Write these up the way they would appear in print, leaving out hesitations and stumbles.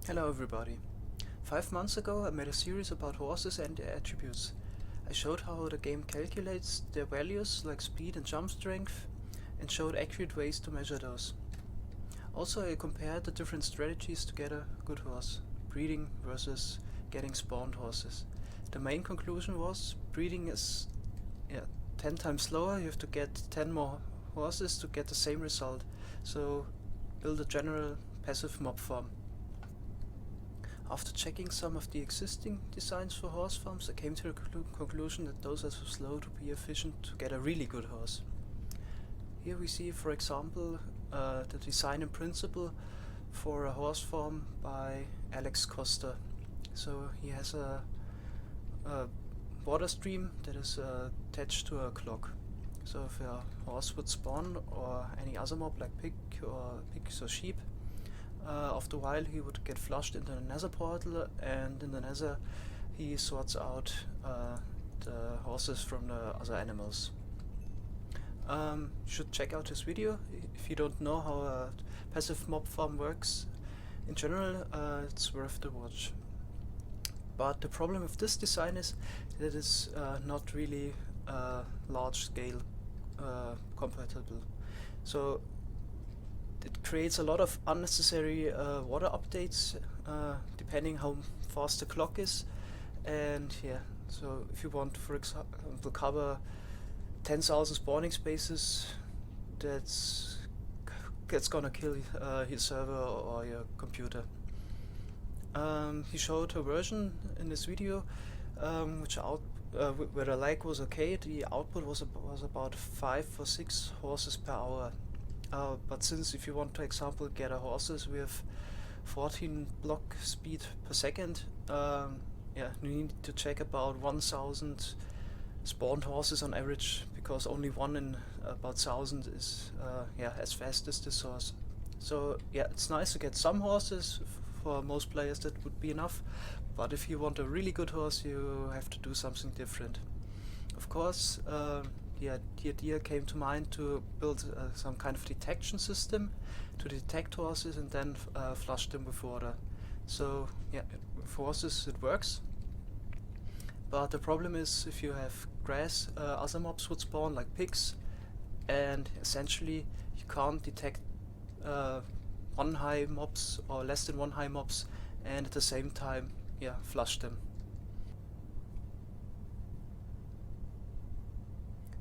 Hello everybody. 5 months ago I made a series about horses and their attributes. I showed how the game calculates their values like speed and jump strength and showed accurate ways to measure those. Also I compared the different strategies to get a good horse, breeding versus getting spawned horses. The main conclusion was breeding is 10 times slower, you have to get 10 more horses to get the same result, so build a general passive mob farm. After checking some of the existing designs for horse farms, I came to the conclusion that those are too slow to be efficient to get a really good horse. Here we see, for example, the design in principle for a horse farm by Alex Costa. So he has a water stream that is attached to a clock. So if a horse would spawn or any other mob like pigs or sheep, after a while he would get flushed into the nether portal, and in the nether he sorts out the horses from the other animals. You should check out this video if you don't know how a passive mob farm works. In general, it's worth the watch. But the problem with this design is that it's not really large scale compatible. So it creates a lot of unnecessary water updates depending how fast the clock is, and so if you want, for example, cover 10,000 spawning spaces, that's gonna kill your server or your computer. He showed a version in this video where the lag was okay. The output was about 5 or 6 horses per hour. But since if you want to example get a horses with 14 block speed per second, you need to check about 1000 spawned horses on average, because only one in about 1000 is as fast as this horse. So it's nice to get some horses. For most players that would be enough, but if you want a really good horse you have to do something different. Of course, the idea came to mind to build some kind of detection system to detect horses and then flush them with water. So with horses it works, but the problem is if you have grass, other mobs would spawn like pigs, and essentially you can't detect one high mobs or less than one high mobs and at the same time flush them.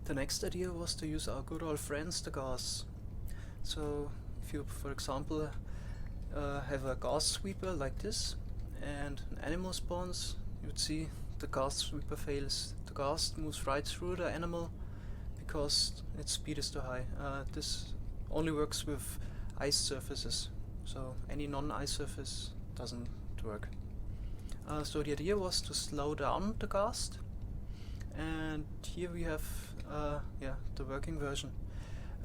The next idea was to use our good old friends, the ghast. So if you, for example, have a ghast sweeper like this and an animal spawns, you would see the ghast sweeper fails. The ghast moves right through the animal because its speed is too high. This only works with ice surfaces, so any non-ice surface doesn't work. So the idea was to slow down the ghast, and here we have the working version.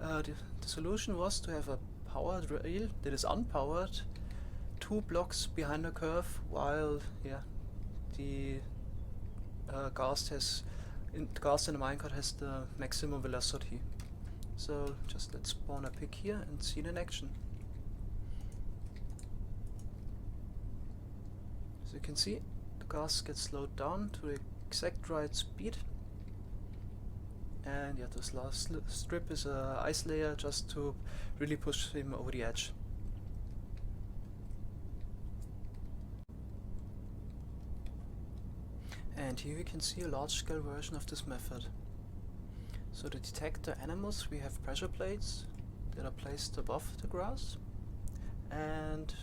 The solution was to have a powered rail that is unpowered 2 blocks behind the curve, while the ghast in the minecart has the maximum velocity. So just let's spawn a pig here and see it in action. As you can see, the ghast gets slowed down to the exact right speed, and this last strip is a ice layer just to really push him over the edge. And here you can see a large scale version of this method. So to detect the animals we have pressure plates that are placed above the grass, and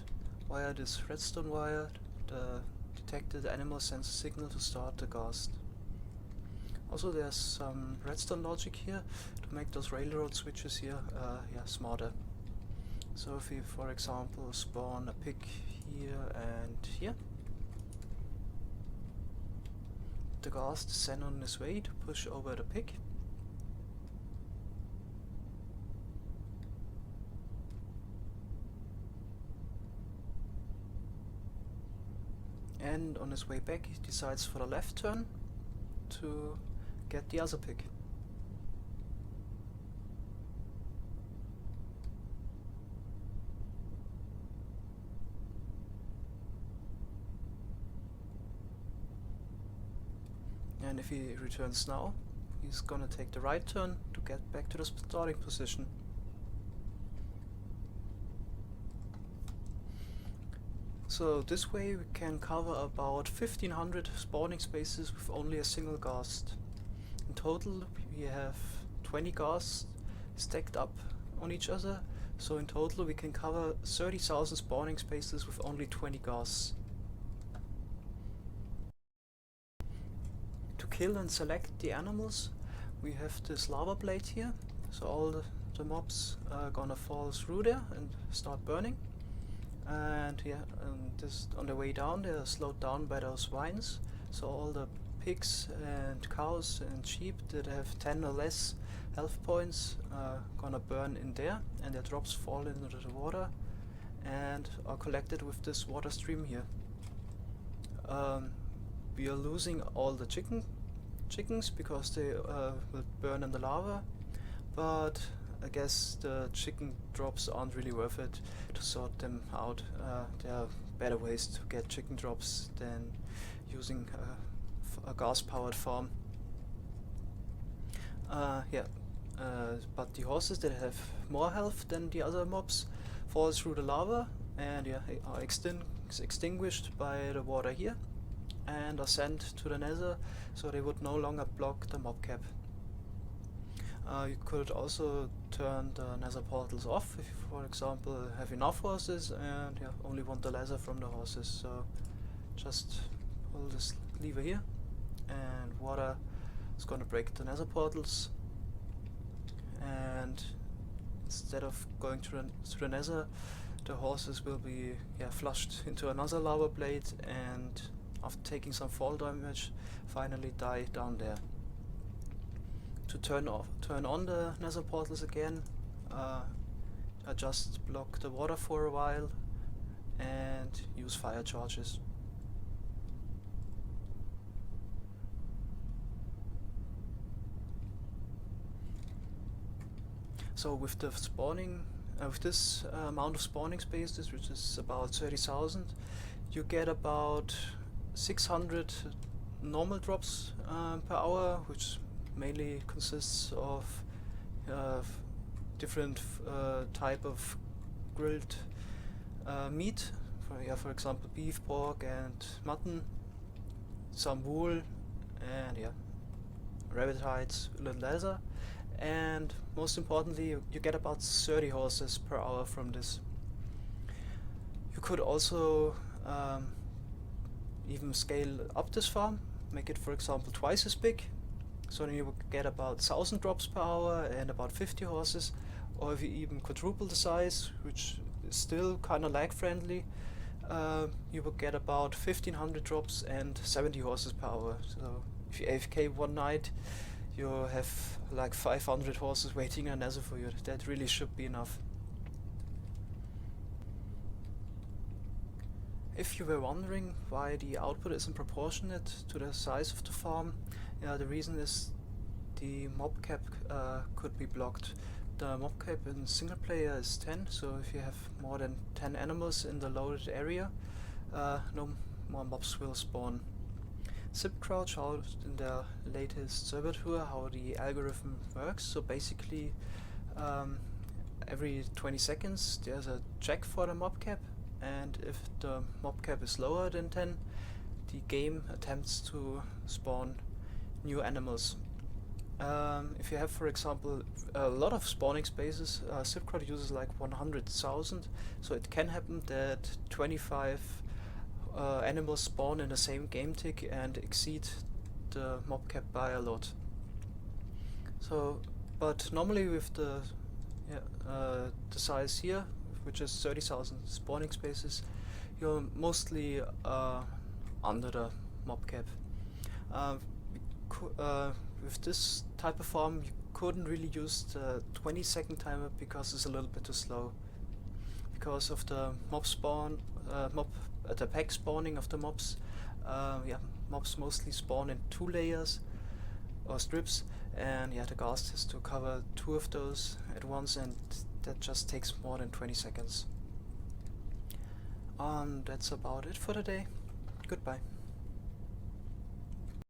via this redstone wire the detected animal sends a signal to start the ghast. Also there's some redstone logic here to make those railroad switches here smarter. So if we, for example, spawn a pig here and here, the ghast is sent on its way to push over the pig. And on his way back he decides for the left turn to get the other pig. and if he returns now, he's gonna take the right turn to get back to the starting position. So this way we can cover about 1500 spawning spaces with only a single ghast. In total we have 20 ghasts stacked up on each other, so in total we can cover 30,000 spawning spaces with only 20 ghasts. To kill and select the animals, we have this lava blade here, so all the mobs are gonna fall through there and start burning. And this on the way down they are slowed down by those vines, so all the pigs and cows and sheep that have 10 or less health points are gonna burn in there, and their drops fall into the water and are collected with this water stream here. We are losing all the chickens because they will burn in the lava, but I guess the chicken drops aren't really worth it to sort them out. There are better ways to get chicken drops than using a gas-powered farm. But the horses that have more health than the other mobs fall through the lava and are extinguished by the water here and are sent to the nether, so they would no longer block the mobcap. You could also turn the nether portals off if you, for example, have enough horses and only want the leather from the horses. So just pull this lever here and water is going to break the nether portals, and instead of going through the nether, the horses will be flushed into another lava blade, and after taking some fall damage finally die down there. To turn on the nether portals again, I just block the water for a while and use fire charges. So with the spawning, with this amount of spawning spaces, which is about 30,000, you get about 600 normal drops per hour, which mainly consists of different type of grilled meat, for example beef, pork and mutton, some wool, and rabbit hides, a little leather, and most importantly you get about 30 horses per hour from this. You could also even scale up this farm, make it for example twice as big, so then you would get about 1000 drops per hour and about 50 horses, or if you even quadruple the size, which is still kinda lag friendly, you would get about 1500 drops and 70 horses per hour. So if you AFK one night, you have like 500 horses waiting in nether for you. That really should be enough. If you were wondering why the output isn't proportionate to the size of the farm, the reason is the mobcap could be blocked. The mobcap in single player is 10, so if you have more than 10 animals in the loaded area, no more mobs will spawn. Zipcrouch showed in their latest server tour how the algorithm works. So basically every 20 seconds there's a check for the mobcap, and if the mobcap is lower than 10, the game attempts to spawn new animals. If you have, for example, a lot of spawning spaces, Zipcrouch uses like 100,000, so it can happen that 25 animals spawn in the same game tick and exceed the mobcap by a lot. So, but normally with the size here, which is 30,000 spawning spaces, you're mostly under the mobcap. With this type of farm, you couldn't really use the 20-second timer because it's a little bit too slow. Because of the the pack spawning of the mobs, mobs mostly spawn in 2 layers or strips, and the ghast has to cover 2 of those at once, and that just takes more than 20 seconds. That's about it for today. Goodbye.